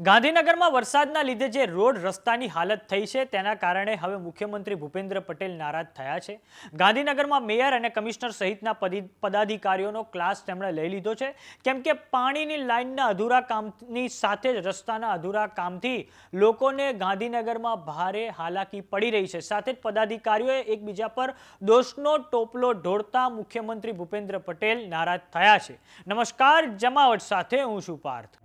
ગાંધીનગરમાં વરસાદના લીધે જે રોડ રસ્તાની હાલત થઈ છે તેના કારણે હવે મુખ્યમંત્રી ભૂપેન્દ્ર પટેલ નારાજ થયા છે। ગાંધીનગરમાં મેયર અને કમિશનર સહિતના પદાધિકારીઓનો ક્લાસ તેમણે લઈ લીધો છે, કેમ કે પાણીની લાઇનના અધૂરા કામની સાથે જ રસ્તાના અધૂરા કામથી લોકોને ગાંધીનગરમાં ભારે હાલાકી પડી રહી છે। સાથે જ પદાધિકારીઓએ એકબીજા પર દોષનો ટોપલો ઢોળતા મુખ્યમંત્રી ભૂપેન્દ્ર પટેલ નારાજ થયા છે। નમસ્કાર, જમાવટ સાથે હું છું પાર્થ।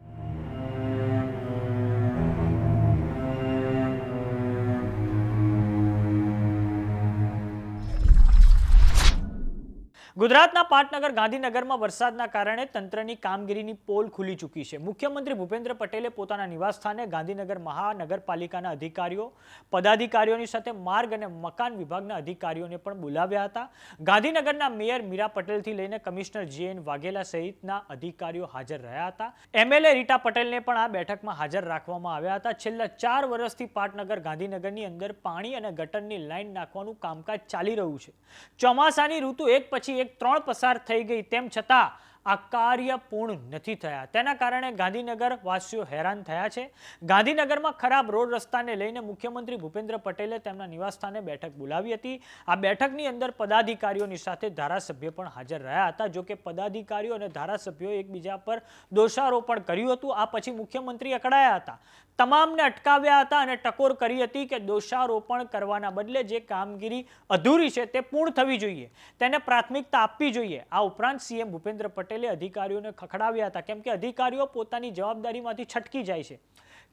ગુજરાતના પાટનગર ગાંધીનગરમાં વરસાદના કારણે તંત્રની કામગીરીની પોલ ખુલી ચૂકી છે। મુખ્યમંત્રી ભૂપેન્દ્ર પટેલે પોતાના નિવાસસ્થાને ગાંધીનગર મહાનગરપાલિકાના અધિકારીઓ, પદાધિકારીઓની સાથે માર્ગ અને મકાન વિભાગના અધિકારીઓને પણ બોલાવ્યા હતા। ગાંધીનગરના મેયર મીરા પટેલથી લઈને કમિશનર જે.એન. વાઘેલા સહિતના અધિકારીઓ હાજર રહ્યા હતા। એમએલએ રીટા પટેલને પણ આ બેઠકમાં હાજર રાખવામાં આવ્યા હતા। છેલ્લા 4 વર્ષથી પાટનગર ગાંધીનગરની અંદર પાણી અને ગટરની લાઇન નાખવાનું કામકાજ ચાલી રહ્યું છે। ચોમાસાની ઋતુ એક પછી એક 3 પસાર થઈ ગઈ, તેમ છતાં આ કાર્ય પૂર્ણ નથી થયા। તેના કારણે ગાંધીનગર વાસીઓ હેરાન થયા છે। ગાંધીનગરમાં ખરાબ રોડ રસ્તાને લઈને મુખ્યમંત્રી ભૂપેન્દ્ર પટેલે તેમના નિવાસસ્થાને બેઠક બોલાવી હતી। આ બેઠકની અંદર પદાધિકારીઓની સાથે ધારાસભ્ય પણ હાજર રહ્યા હતા। જો કે પદાધિકારીઓ અને ધારાસભ્યોએ એકબીજા પર દોષારોપણ કર્યું હતું। આ પછી મુખ્યમંત્રી અકળાયા હતા, તમામને અટકાવ્યા હતા અને ટકોર કરી હતી કે દોષારોપણ કરવાના બદલે જે કામગીરી અધૂરી છે તે પૂર્ણ થવી જોઈએ, તેને પ્રાથમિકતા આપવી જોઈએ। આ ઉપરાંત સીએમ ભૂપેન્દ્ર પટેલે અધિકારીઓને ખખડાવ્યા હતા, કેમ કે અધિકારીઓ પોતાની જવાબદારીમાંથી છટકી જાય છે।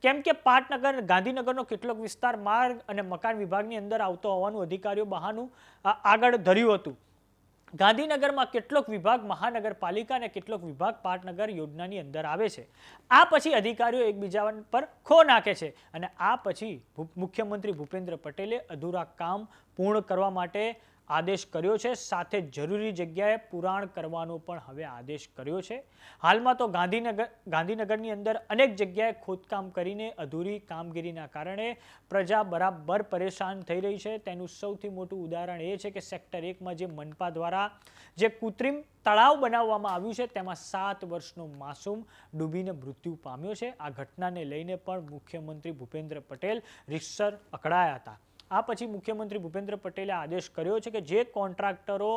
કેમ કે પાટનગર ગાંધીનગરનો કેટલોક વિસ્તાર માર્ગ અને મકાન વિભાગની અંદર આવતો હોવાનું અધિકારીઓ બહાનું આગળ ધર્યું હતું। ગાંધીનગરમાં કેટલોક વિભાગ મહાનગરપાલિકા અને કેટલોક વિભાગ પાટનગર યોજનાની અંદર આવે છે। આ પછી અધિકારીઓ એકબીજા પર ખો નાખે છે અને આ પછી મુખ્યમંત્રી ભૂપેન્દ્ર પટેલે અધૂરા કામ પૂર્ણ કરવા માટે આદેશ કર્યો છે। સાથે જરૂરી જગ્યાએ પુરાણ કરવાનો પણ હવે આદેશ કર્યો છે। હાલમાં તો ગાંધીનગરની અંદર અનેક જગ્યાએ ખોદકામ કરીને અધૂરી કામગીરીના કારણે પ્રજા બરાબર પરેશાન થઈ રહી છે। તેનું સૌથી મોટું ઉદાહરણ એ છે કે સેક્ટર 1માં જે મનપા દ્વારા જે કૃત્રિમ તળાવ બનાવવામાં આવ્યું છે તેમાં 7 વર્ષનો માસૂમ ડૂબીને મૃત્યુ પામ્યો છે। આ ઘટનાને લઈને પણ મુખ્યમંત્રી ભૂપેન્દ્ર પટેલ રીતસર અકળાયા હતા। આ પછી મુખ્યમંત્રી ભૂપેન્દ્ર પટેલે આદેશ કર્યો છે કે જે કોન્ટ્રાક્ટરો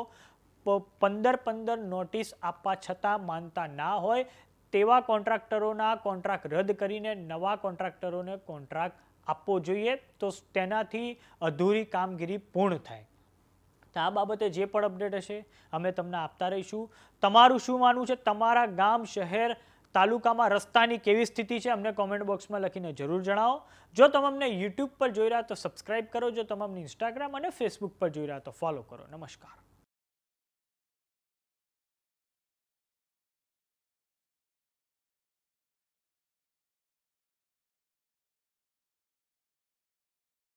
15 નોટિસ આપવા છતાં માનતા ના હોય તેવા કોન્ટ્રાક્ટરોના કોન્ટ્રાક્ટ રદ કરીને નવા કોન્ટ્રાક્ટરોને કોન્ટ્રાક્ટ આપવો જોઈએ, તો તેનાથી અધૂરી કામગીરી પૂર્ણ થાય। તો આ બાબતે જે પણ અપડેટ હશે અમે તમને આપતા રહીશું। તમારું શું માનવું છે? તમારા ગામ, શહેર, તાલુકામાં રસ્તાની કેવી સ્થિતિ છે અમને કોમેન્ટ બોક્સમાં લખીને જરૂર જણાવો। જો તમે અમને યુટ્યુબ પર જોઈ રહ્યા તો સબસ્ક્રાઇબ કરો, જો તમે અમને ઇન્સ્ટાગ્રામ અને ફેસબુક પર જોઈ રહ્યા તો ફોલો કરો। નમસ્કાર।